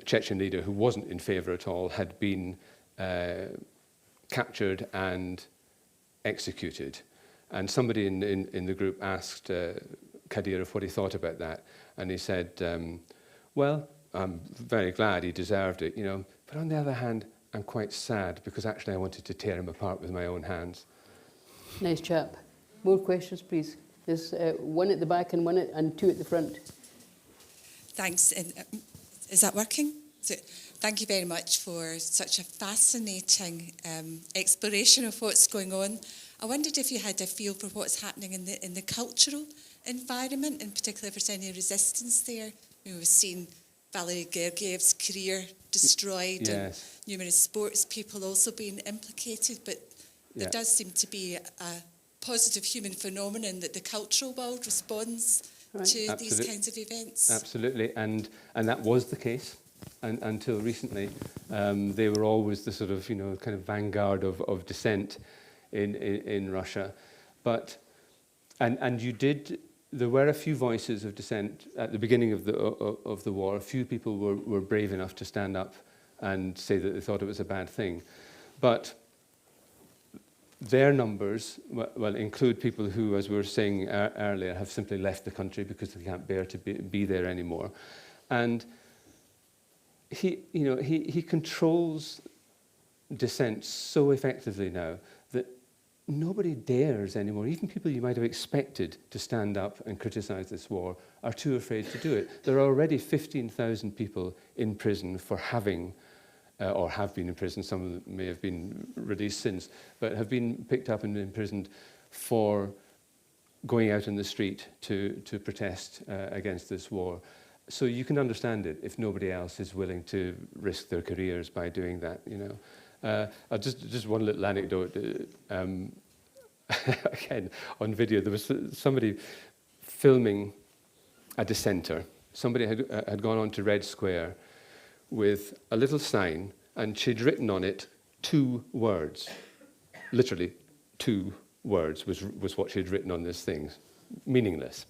Chechen leader who wasn't in favor at all had been captured and executed. And somebody in the group asked Kadyrov what he thought about that. And he said, well, I'm very glad he deserved it, you know. But on the other hand, I'm quite sad because actually I wanted to tear him apart with my own hands. Nice chap. More questions, please. There's one at the back and two at the front. Thanks. Is that working? Thank you very much for such a fascinating exploration of what's going on. I wondered if you had a feel for what's happening in the cultural environment, in particular if there's any resistance there. We've seen Valery Gergiev's career destroyed, and numerous sports people also being implicated, but there does seem to be a positive human phenomenon that the cultural world responds to these kinds of events. Absolutely, and that was the case until recently. They were always the sort of, you know, kind of vanguard of dissent in Russia, but there were a few voices of dissent at the beginning of the war. A few people were brave enough to stand up and say that they thought it was a bad thing, but their numbers well include people who, as we were saying earlier, have simply left the country because they can't bear to be there anymore, and he controls dissent so effectively now that nobody dares anymore. Even people you might have expected to stand up and criticize this war are too afraid to do it. There are already 15,000 people in prison for having, or have been in prison, some of them may have been released since, but have been picked up and imprisoned for going out in the street to protest against this war. So you can understand it if nobody else is willing to risk their careers by doing that, you know. Just one little anecdote. Again, on video, there was somebody filming a dissenter. Somebody had gone on to Red Square with a little sign, and she'd written on it 2 words. Literally, 2 words was what she'd written on this thing. Meaningless.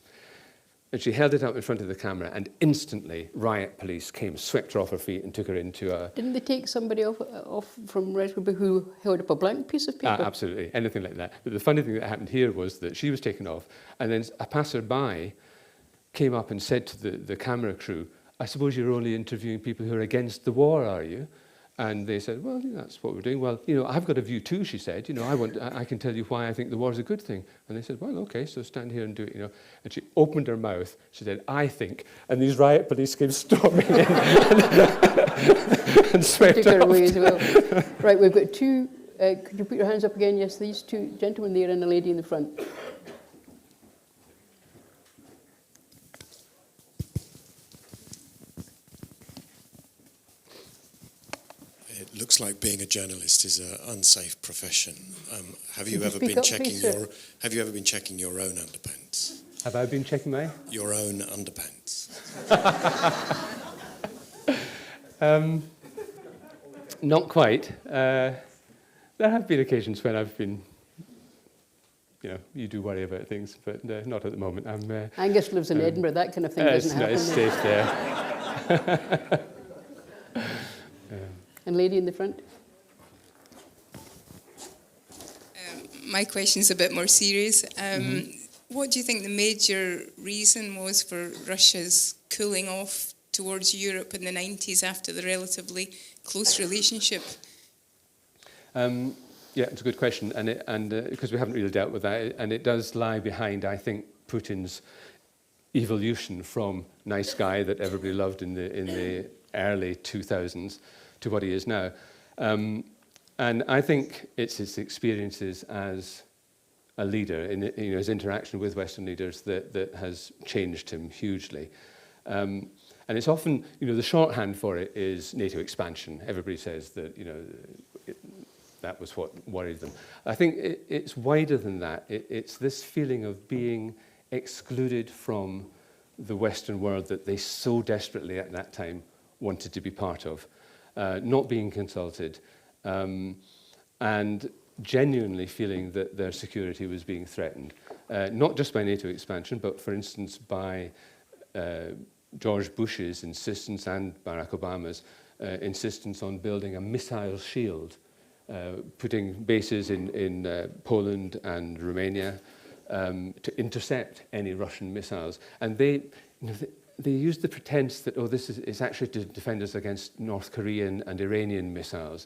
And she held it up in front of the camera, and instantly riot police came, swept her off her feet, and took her into a... Didn't they take somebody off from Roxburgh who held up a blank piece of paper? Absolutely, anything like that. But the funny thing that happened here was that she was taken off, and then a passerby came up and said to the camera crew, I suppose you're only interviewing people who are against the war, are you? And they said, well, that's what we're doing. Well, you know, I've got a view too, she said. You know, I can tell you why I think the war's a good thing. And they said, well, okay, so stand here and do it, you know. And she opened her mouth. She said, I think. And these riot police came storming in and swept her away as well. Right, we've got 2. Could you put your hands up again? Yes, these 2 gentlemen there and the lady in the front. It looks like being a journalist is an unsafe profession. Have you ever been checking your own underpants? Have I been checking my? Your own underpants. Not quite. There have been occasions when I've been, you know, you do worry about things, but not at the moment. Angus lives in Edinburgh. That kind of thing doesn't happen. It's safe there. And lady in the front. My question is a bit more serious. What do you think the major reason was for Russia's cooling off towards Europe in the 90s after the relatively close relationship? Yeah, it's a good question, and because we haven't really dealt with that, and it does lie behind, I think, Putin's evolution from nice guy that everybody loved in the early 2000s to what he is now. And I think it's his experiences as a leader, his interaction with Western leaders that has changed him hugely. And And it's often, the shorthand for it is NATO expansion. Everybody says that, that was what worried them. I think it's wider than that. It's this feeling of being excluded from the Western world that they so desperately at that time wanted to be part of, not being consulted, and genuinely feeling that their security was being threatened, not just by NATO expansion, but for instance by George Bush's insistence and Barack Obama's insistence on building a missile shield, putting bases in Poland and Romania to intercept any Russian missiles. And they used the pretense that, this is actually to defend us against North Korean and Iranian missiles.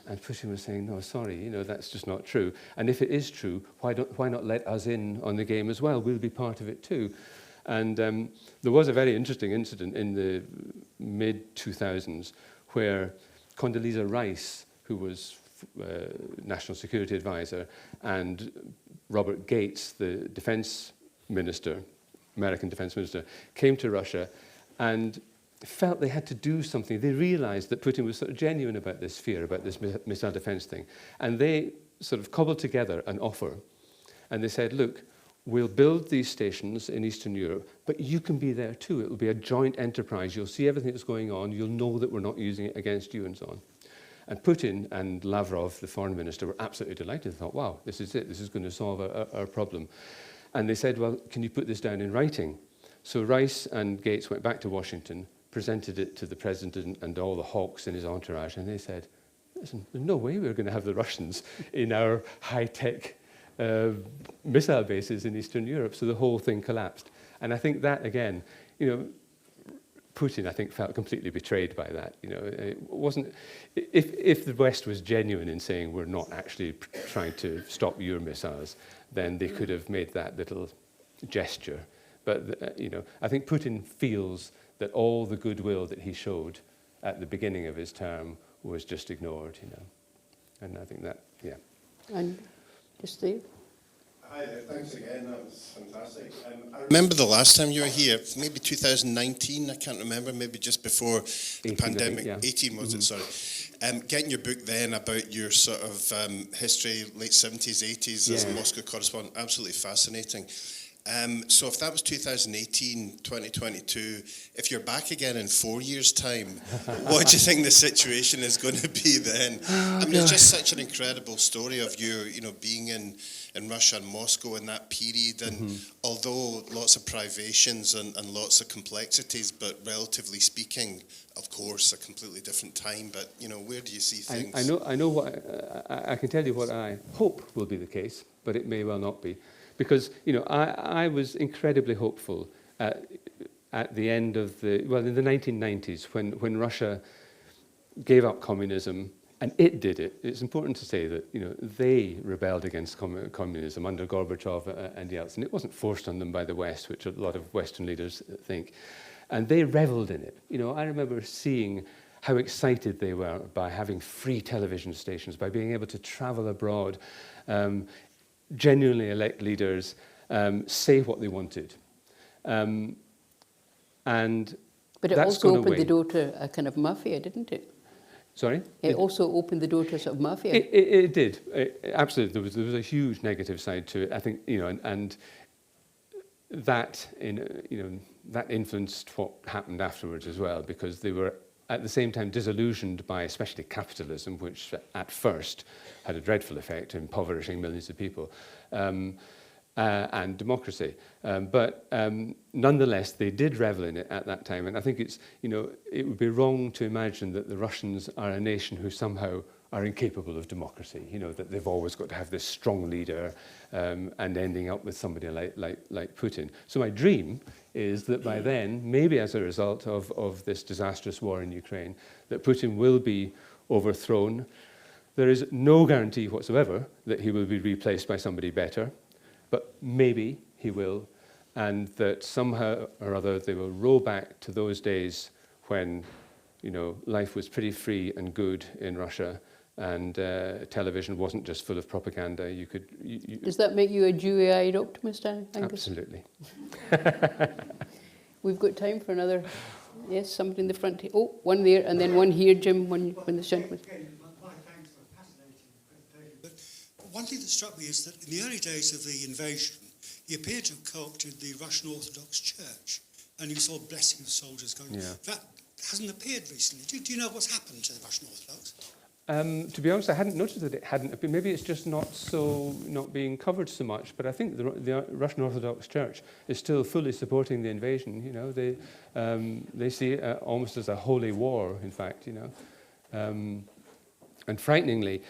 And Putin was saying, no, sorry, that's just not true. And if it is true, why not let us in on the game as well? We'll be part of it too. And there was a very interesting incident in the mid-2000s where Condoleezza Rice, who was National Security Advisor, and Robert Gates, the defense minister, American defense minister, came to Russia and felt they had to do something. They realized that Putin was sort of genuine about this fear, about this missile defense thing. And they sort of cobbled together an offer. And they said, look, we'll build these stations in Eastern Europe, but you can be there too. It will be a joint enterprise. You'll see everything that's going on. You'll know that we're not using it against you and so on. And Putin and Lavrov, the foreign minister, were absolutely delighted. They thought, wow, this is it. This is going to solve our problem. And they said, well, can you put this down in writing? So Rice and Gates went back to Washington, presented it to the president and all the hawks in his entourage, and they said, listen, there's no way we're going to have the Russians in our high-tech missile bases in Eastern Europe. So the whole thing collapsed. And I think that, again, Putin, I think, felt completely betrayed by that. It wasn't. If the West was genuine in saying we're not actually trying to stop your missiles, then they could have made that little gesture. But I think Putin feels that all the goodwill that he showed at the beginning of his term was just ignored. And I think that, yeah. And Steve. Hi there, thanks again, that was fantastic. I remember the last time you were here, maybe 2019, I can't remember, maybe just before the pandemic, 18 was it, sorry. Getting your book then about your sort of history, late 70s, 80s as a Moscow correspondent, absolutely fascinating. So if that was 2018, 2022, if you're back again in 4 years' time, what do you think the situation is going to be then? I mean, it's just such an incredible story of you, being in Russia and Moscow in that period, and although lots of privations and lots of complexities, but relatively speaking, of course, a completely different time. But where do you see things? I know what I can tell you what I hope will be the case, but it may well not be. Because, I was incredibly hopeful at the end of in the 1990s, when Russia gave up communism, and it did it. It's important to say that, they rebelled against communism under Gorbachev and Yeltsin. It wasn't forced on them by the West, which a lot of Western leaders think. And they reveled in it. I remember seeing how excited they were by having free television stations, by being able to travel abroad, genuinely elect leaders, say what they wanted. But it also opened the door to a kind of mafia, didn't it? Sorry? It also opened the door to a sort of mafia. It did. Absolutely. There was a huge negative side to it. I think, and that, that influenced what happened afterwards as well, because they were at the same time disillusioned by especially capitalism, which at first had a dreadful effect, impoverishing millions of people, and democracy. But nonetheless, they did revel in it at that time. And I think it's, it would be wrong to imagine that the Russians are a nation who somehow are incapable of democracy, that they've always got to have this strong leader and ending up with somebody like Putin. So my dream is that by then, maybe as a result of this disastrous war in Ukraine, that Putin will be overthrown. There is no guarantee whatsoever that he will be replaced by somebody better, but maybe he will, and that somehow or other they will roll back to those days when, life was pretty free and good in Russia, and television wasn't just full of propaganda. Does that make you a dewy-eyed optimist, Angus? Absolutely. We've got time for another Yes, somebody in the front. Oh, one there, and then one here, Jim, when the gentleman. My thanks for a fascinating presentation. But one thing that struck me is that in the early days of the invasion, he appeared to have co-opted the Russian Orthodox Church, and you saw blessing of soldiers going. Yeah. That hasn't appeared recently. Do you know what's happened to the Russian Orthodox? To be honest, I hadn't noticed that it hadn't. Maybe it's just not being covered so much. But I think the Russian Orthodox Church is still fully supporting the invasion. You know, they see it almost as a holy war. In fact, you know, and frighteningly,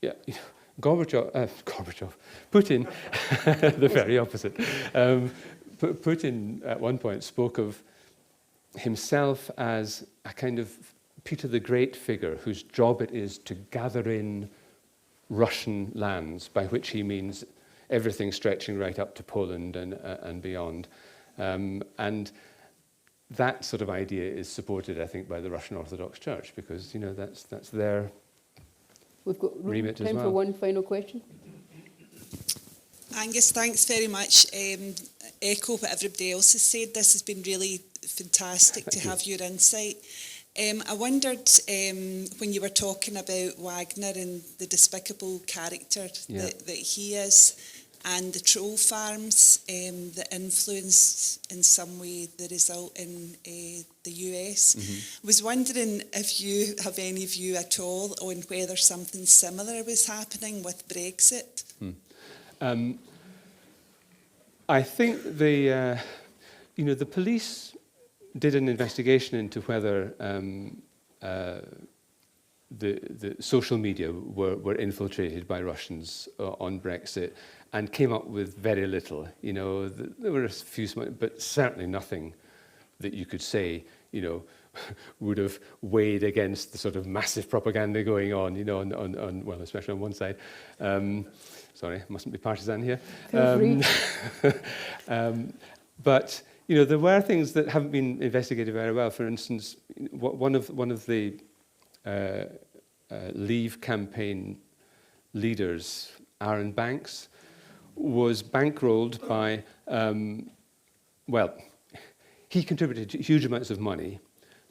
yeah, Putin, the very opposite. Putin at one point spoke of himself as a kind of Peter the Great figure whose job it is to gather in Russian lands, by which he means everything stretching right up to Poland and beyond. And that sort of idea is supported, I think, by the Russian Orthodox Church, because, you know, that's their We've got remit as time well. for one final question. Angus, thanks very much. Echo what everybody else has said. This has been really fantastic to have your insight. I wondered when you were talking about Wagner and the despicable character that he is, and the troll farms that influenced in some way the result in the US. I was wondering if you have any view at all on whether something similar was happening with Brexit. I think the police did an investigation into whether the social media were infiltrated by Russians on Brexit, and came up with very little. You know, there were a few, but certainly nothing that you could say, you know, would have weighed against the sort of massive propaganda going on, you know, on well, especially on one side. Sorry, mustn't be partisan here. But you know, there were things that haven't been investigated very well. For instance, one of the Leave campaign leaders, Aaron Banks, was bankrolled by, well, he contributed huge amounts of money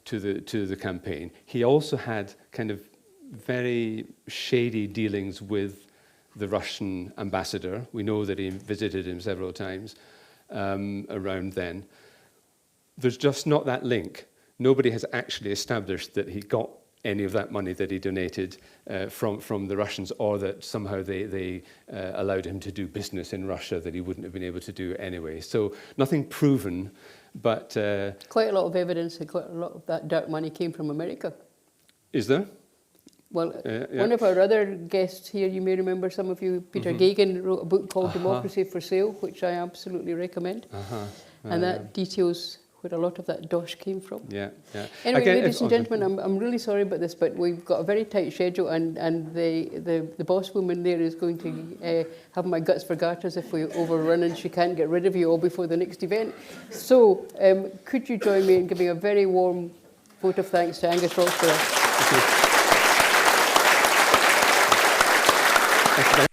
to the campaign. He also had kind of very shady dealings with the Russian ambassador. We know that he visited him several times around then. There's just not that link. Nobody has actually established that he got any of that money that he donated from the Russians, or that somehow they allowed him to do business in Russia that he wouldn't have been able to do anyway. So nothing proven, but... quite a lot of evidence that quite a lot of that dark money came from America. Is there? Well, one of our other guests here, you may remember, some of you, Peter Gagan, wrote a book called Democracy for Sale, which I absolutely recommend. And that details where a lot of that dosh came from. Yeah. Anyway, Again, ladies and gentlemen, I'm really sorry about this, but we've got a very tight schedule, and the boss woman there is going to have my guts for garters if we overrun, and she can't get rid of you all before the next event. So, could you join me in giving a very warm vote of thanks to Angus Roxburgh? Thank you.